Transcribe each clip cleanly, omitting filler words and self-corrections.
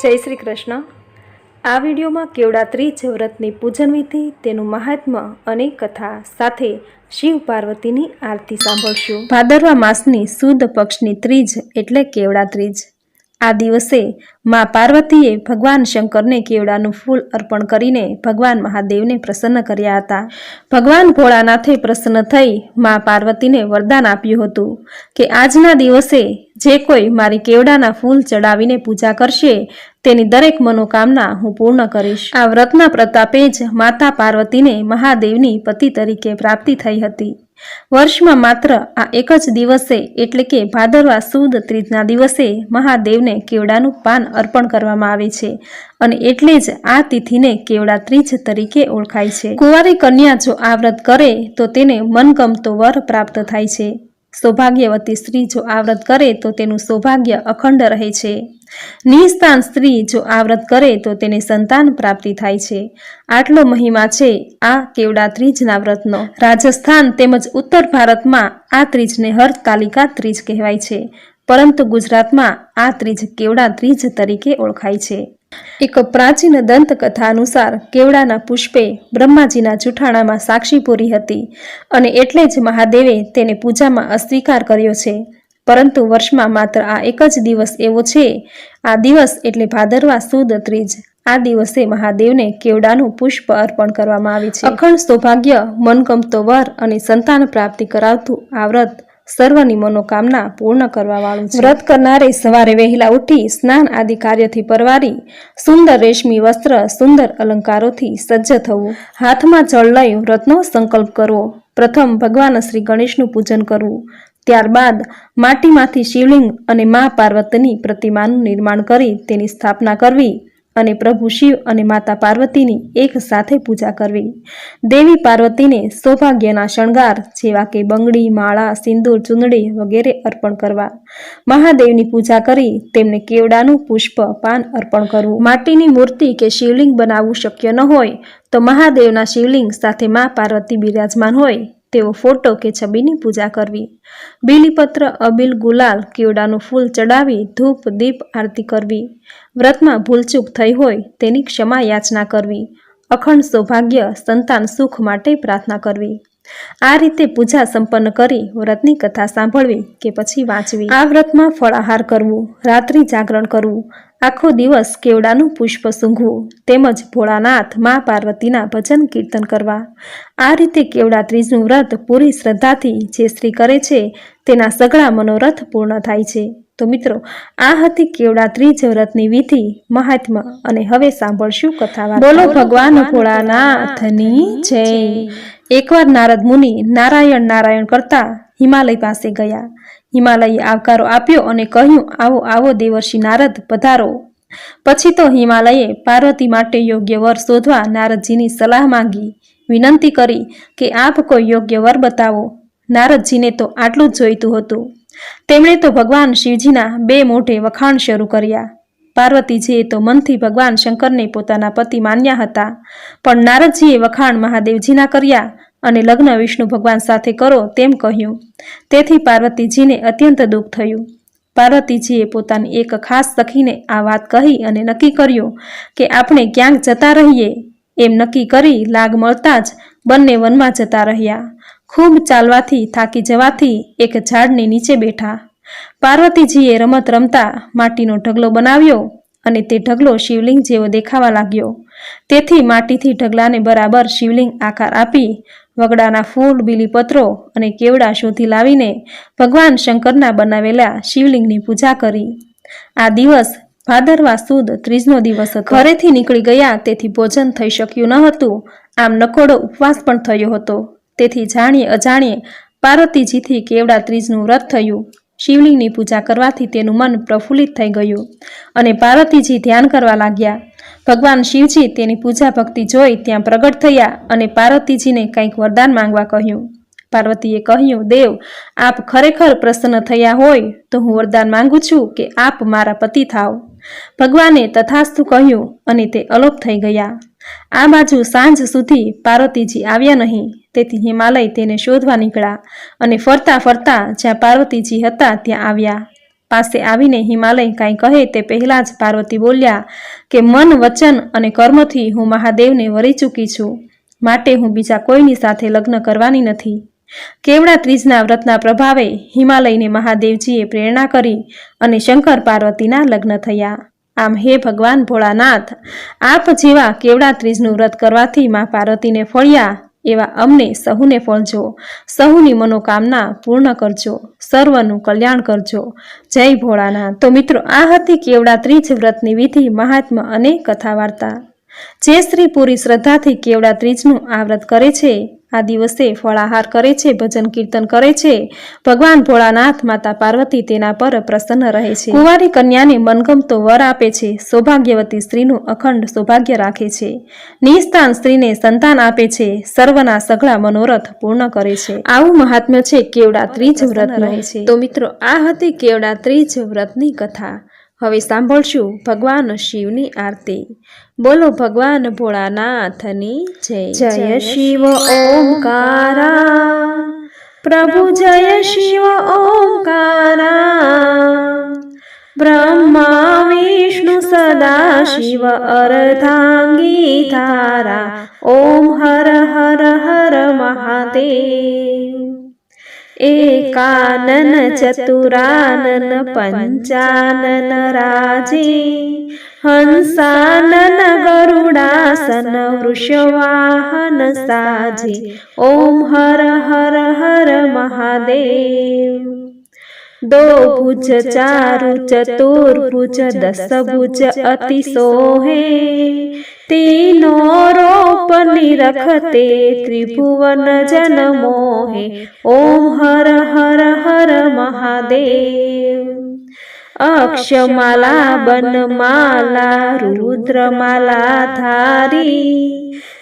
જય શ્રી કૃષ્ણ। આ વિડીયોમાં કેવડા ત્રીજ વ્રતની પૂજન વિધિ, તેનું મહાત્મ્ય અને કથા સાથે શિવ પાર્વતીની આરતી સાંભળશું। ભાદરવા માસની સુદ પક્ષની ત્રીજ એટલે કેવડા ત્રીજ। આ દિવસે મા પાર્વતીએ ભગવાન શંકરને કેવડાનું ફૂલ અર્પણ કરીને ભગવાન મહાદેવને પ્રસન્ન કર્યા હતા। ભગવાન ભોળાનાથે પ્રસન્ન થઈ મા પાર્વતીને વરદાન આપ્યું હતું કે આજના દિવસે જે કોઈ મારી કેવડાના ફૂલ ચડાવીને પૂજા કરશે તેની દરેક મનોકામના હું પૂર્ણ કરીશ। આ વ્રતના પ્રતાપે જ માતા પાર્વતીને મહાદેવની પતિ તરીકે પ્રાપ્તિ થઈ હતી। વર્ષમાં માત્ર આ એક જ દિવસે એટલે કે ભાદરવા સુદ ત્રીજના દિવસે મહાદેવને કેવડાનું પાન અર્પણ કરવામાં આવે છે અને એટલે જ આ તિથિને કેવડા ત્રીજ તરીકે ઓળખાય છે। કુંવારી કન્યા જો આ વ્રત કરે તો તેને મનગમતો વર પ્રાપ્ત થાય છે। સૌભાગ્યવતી સ્ત્રી જો આ વ્રત કરે તો તેનું સૌભાગ્ય અખંડ રહે છે। નિઃસંતાન સ્ત્રી જો આ વ્રત કરે તો તેને સંતાન પ્રાપ્તિ થાય છે। આટલો મહિમા છે આ કેવડા ત્રીજના વ્રતનો। રાજસ્થાન તેમજ ઉત્તર ભારતમાં આ ત્રીજને હરતાલિકા ત્રીજ કહેવાય છે, પરંતુ ગુજરાતમાં આ ત્રીજ કેવડા ત્રીજ તરીકે ઓળખાય છે। એક પ્રાચીન દંતકથા અનુસાર કેવડાના પુષ્પે બ્રહ્માજીના જૂઠાણામાં સાક્ષી પૂરી હતી અને એટલે જ મહાદેવે તેને પૂજામાં અસ્વીકાર કર્યો છે। પરંતુ વર્ષમાં માત્ર આ એક જ દિવસ એવો છે, આ દિવસ એટલે ભાદરવા સુદ ત્રીજ। આ દિવસે મહાદેવને કેવડાનું પુષ્પ અર્પણ કરવામાં આવે છે। અખંડ સૌભાગ્ય, મનગમતો વર અને સંતાન પ્રાપ્તિ કરાવતું આ વ્રત સર્વની મનોકામના પૂર્ણ કરવા વાળું છે। વ્રત કરનારે સવારે વહેલા ઉઠી સ્નાન આદિ કાર્યથી પરવારી સુંદર રેશમી વસ્ત્ર, સુંદર અલંકારોથી સજ્જ થવું, હાથમાં જળ લઈ વ્રતનો સંકલ્પ કરવો, પ્રથમ ભગવાન શ્રી ગણેશનું પૂજન કરવું, ત્યારબાદ માટીમાંથી શિવલિંગ અને મા પાર્વતીની પ્રતિમાનું નિર્માણ કરી તેની સ્થાપના કરવી અને પ્રભુ શિવ અને માતા પાર્વતીની એક સાથે પૂજા કરવી। દેવી પાર્વતીને સૌભાગ્યના શણગાર જેવા કે બંગડી, માળા, સિંદૂર, ચૂંદડી વગેરે અર્પણ કરવા, મહાદેવની પૂજા કરી તેમને કેવડાનું પુષ્પ પાન અર્પણ કરવું। માટીની મૂર્તિ કે શિવલિંગ બનાવવું શક્ય ન હોય તો મહાદેવના શિવલિંગ સાથે મા પાર્વતી બિરાજમાન હોય તેવો ફોટો કે છબીની પૂજા કરવી। બીલીપત્ર, અબીલ, ગુલાલ, કેવડાનું ફૂલ ચડાવી ધૂપ દીપ આરતી કરવી। વ્રતમાં ભૂલચૂક થઈ હોય તેની ક્ષમા યાચના કરવી। અખંડ સૌભાગ્ય, સંતાન સુખ માટે પ્રાર્થના કરવી। આ રીતે પૂજા સંપન્ન કરી વ્રતની કથા સાંભળવી કે પછી વાંચવી। આ વ્રતમાં ફળાહાર કરવું, રાત્રિ જાગરણ કરવું, આખો દિવસ કેવડાનું પુષ્પ સૂંઘવું તેમજ ભોળાનાથ મા પાર્વતીના ભજન કીર્તન કરવા। આ રીતે કેવડા ત્રીજનું વ્રત પૂરી શ્રદ્ધાથી જે સ્ત્રી કરે છે તેના સઘળા મનોરથ પૂર્ણ થાય છે। તો મિત્રો, આ હતી કેવડા ત્રીજ વ્રતની વિધિ, મહાત્મ્ય અને હવે સાંભળશું કથા। બોલો ભગવાન ભોળાનાથની જય। એકવાર નારદ મુનિ નારાયણ નારાયણ કરતા હિમાલય પાસે ગયા। હિમાલયે આવકારો આપ્યો અને કહ્યું, આવો આવો દેવર્ષિ નારદ, પધારો। પછી તો હિમાલયે પાર્વતી માટે યોગ્ય વર શોધવા નારદજીની સલાહ માંગી, વિનંતી કરી કે આપ કોઈ યોગ્ય વર બતાવો। નારદજીને તો આટલું જ જોઈતું હતું। તેમણે તો ભગવાન શિવજીના બે મોઢે વખાણ શરૂ કર્યા। પાર્વતીજીએ તો મનથી ભગવાન શંકરને પોતાના પતિ માન્યા હતા, પણ નારદજીએ વખાણ મહાદેવજીના કર્યા અને લગ્ન વિષ્ણુ ભગવાન સાથે કરો તેમ કહ્યું। તેથી પાર્વતીજીને અત્યંત દુઃખ થયું। પાર્વતીજીએ પોતાની એક ખાસ સખીને આ વાત કહી અને નક્કી કર્યું કે આપણે ક્યાંક જતા રહીએ। એમ નક્કી કરી લાગ મળતા જ બંને વનમાં જતા રહ્યા। ખૂબ ચાલવાથી થાકી જવાથી એક ઝાડની નીચે બેઠા। પાર્વતીજીએ રમત રમતા માટીનો ઢગલો બનાવ્યો અને તે ઢગલો શિવલિંગ જેવો દેખાવા લાગ્યો। તેથી માટીથી ઢગલાને બરાબર શિવલિંગ આકાર આપી વગડાના ફૂલ, બીલીપત્રો અને કેવડા શોધી લાવીને ભગવાન શંકરના બનાવેલા શિવલિંગની પૂજા કરી। આ દિવસ ભાદરવા સુદ ત્રીજનો દિવસ હતો। ઘરેથી નીકળી ગયા તેથી ભોજન થઈ શક્યું ન હતું, આમ નકોડો ઉપવાસ પણ થયો હતો। તેથી જાણીએ અજાણીએ પાર્વતીજીથી કેવડા ત્રીજનું વ્રત થયું। શિવલિંગની પૂજા કરવાથી તેનું મન પ્રફુલ્લિત થઈ ગયું અને પાર્વતીજી ધ્યાન કરવા લાગ્યા। ભગવાન શિવજી તેની પૂજા ભક્તિ જોઈ ત્યાં પ્રગટ થયા અને પાર્વતીજીને કંઈક વરદાન માંગવા કહ્યું। પાર્વતીએ કહ્યું, દેવ, આપ ખરેખર પ્રસન્ન થયા હોય તો હું વરદાન માંગુ છું કે આપ મારા પતિ થાવ। ભગવાને તથાસ્તુ કહ્યું અને તે અલોપ થઈ ગયા। આ બાજુ સાંજ સુધી પાર્વતીજી આવ્યા નહીં, તેથી હિમાલય તેને શોધવા નીકળ્યા અને ફરતા ફરતા જ્યાં પાર્વતીજી હતા ત્યાં આવ્યા। પાસે આવીને હિમાલય કાંઈ કહે તે પહેલાં જ પાર્વતી બોલ્યા કે મન, વચન અને કર્મથી હું મહાદેવને વરી ચૂકી છું, માટે હું બીજા કોઈની સાથે લગ્ન કરવાની નથી. કેવડા ત્રીજના વ્રતના પ્રભાવે હિમાલયને મહાદેવજીએ પ્રેરણા કરી અને શંકર પાર્વતીના લગ્ન થયા. આમ હે ભગવાન ભોળાનાથ, આપ જેવા કેવડા ત્રીજનું વ્રત કરવાથી મા પાર્વતીને ફળ્યા એવા અમને સહુને ફળજો, સહુની મનોકામના પૂર્ણ કરજો, સર્વનું કલ્યાણ કરજો. જય ભોળાનાથ. તો મિત્રો, આ હતી કેવડા ત્રીજ વ્રતની વિધિ, મહાત્મ્ય અને કથા વાર્તા. જે સ્ત્રી પૂરી શ્રદ્ધાથી કેવડા ત્રીજનું આ વ્રત કરે છે, આ દિવસે ફળાહાર કરે છે, ભજન કીર્તન કરે છે, ભગવાન ભોળાનાથ માતા પાર્વતી તેના પર પ્રસન્ન રહે છે. કુંવારી કન્યાને મનગમતો વર આપે છે, સૌભાગ્યવતી સ્ત્રીનું અખંડ સૌભાગ્ય રાખે છે, નિસ્તાન સ્ત્રીને સંતાન આપે છે, સર્વના સઘળા મનોરથ પૂર્ણ કરે છે. આવું મહાત્મ્ય છે કેવડા ત્રીજ વ્રતનું. તો મિત્રો, આ હતી કેવડા ત્રીજ વ્રતની કથા. હવે સાંભળશું ભગવાન શિવની આરતી. બોલો ભગવાન ભોળાનાથની જય. જય શિવ ઓમકારા, પ્રભુ જય શિવ ઓમકારા, બ્રહ્મા વિષ્ણુ સદા શિવ અર્ધાંગી ધારા, ઓમ હર હર હર મહાદેવ. એકાનન ચતુરાનન પંચાનન રાજે, હંસાનન ગરુડાસન વૃષવાહન સાજે, ઓમ હર હર હર મહાદેવ. दो भुज चारु चतुर्भुज दस भुज अति सोहे, तीनों रूप निरखते त्रिभुवन जन मोहे, ओम हर हर हर महादेव. अक्षमाला बनमाला रुद्रमाला धारी,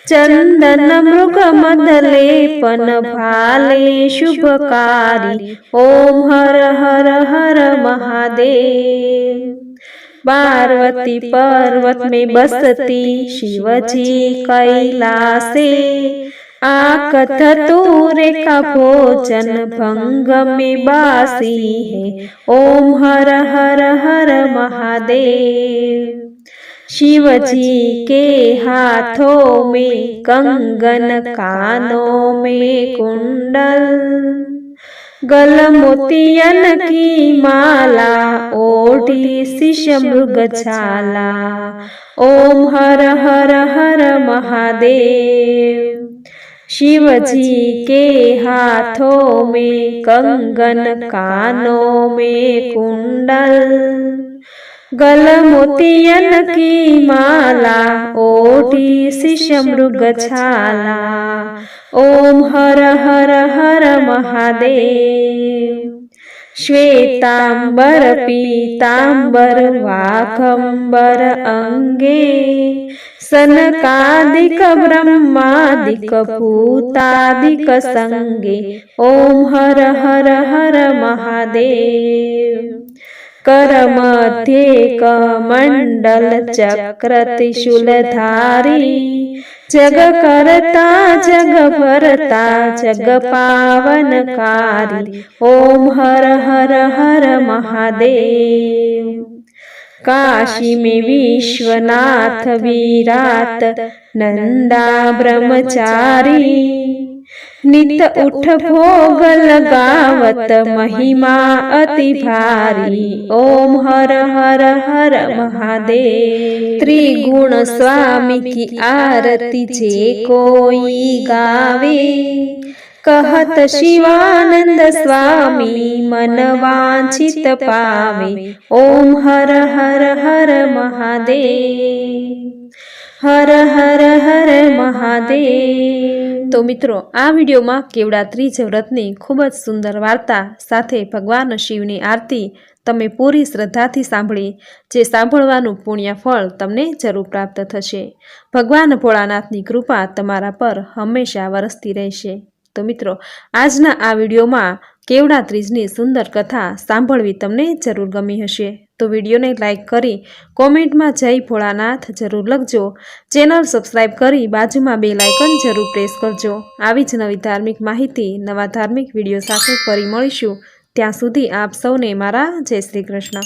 चंदन मृग मदलेपन भाले शुभकारी, ओम हर हर हर महादेव. पार्वती पर्वत में बसती शिवजी कैलासे, आकथ तूरे का भोजन भंग में बासी है, ओम हर हर हर महादेव. शिवजी के हाथों में कंगन, कानों में कुंडल, गल मोतियन की माला, ओढ़ी शिश मृग छाला, ओम हर हर हर महादेव. शिवजी के हाथों में कंगन, कानों में कुंडल, गल मोतियन की माला, ओढ़ी शिश मृग छाला, ओम हर हर हर महादेव. श्वेतांबर पीतांबर वाघंबर अंगे, सनकादिक ब्रह्मादिक भूतादिक संगे, ओम हर हर हर महादेव. कर मध्ये कमंडल चक्र त्रिशूलधारी, जग करता जग भरता जग पावनकारी, ओम हर हर हर महादेव. काशी में विश्वनाथ विराट नंदा ब्रह्मचारी, नित उठ भोग लगावत महिमा अति भारी, ओम हर हर हर महादेव. त्रिगुण स्वामी की आरती जे कोई गावे, कहत शिवानंद स्वामी मन वांछित पावे, ओम हर हर हर महादेव. हर हर हर महादेव. તો મિત્રો, આ વિડીયોમાં કેવડા ત્રીજ વ્રતની ખૂબ જ સુંદર વાર્તા સાથે ભગવાન શિવની આરતી તમે પૂરી શ્રદ્ધાથી સાંભળી, જે સાંભળવાનું પુણ્ય ફળ તમને જરૂર પ્રાપ્ત થશે. ભગવાન ભોળાનાથની કૃપા તમારા પર હંમેશા વરસતી રહેશે. તો મિત્રો, આજના આ વિડીયોમાં કેવડા ત્રીજની સુંદર કથા સાંભળવી તમને જરૂર ગમી હશે. તો વિડીયોને લાઇક કરી કોમેન્ટમાં જય ભોળાનાથ જરૂર લખજો. ચેનલ સબસ્ક્રાઈબ કરી બાજુમાં બેલ આઇકન જરૂર પ્રેસ કરજો. આવી જ નવી ધાર્મિક માહિતી, નવા ધાર્મિક વિડીયો સાથે ફરી મળીશું. ત્યાં સુધી આપ સૌને મારા જય શ્રી કૃષ્ણ.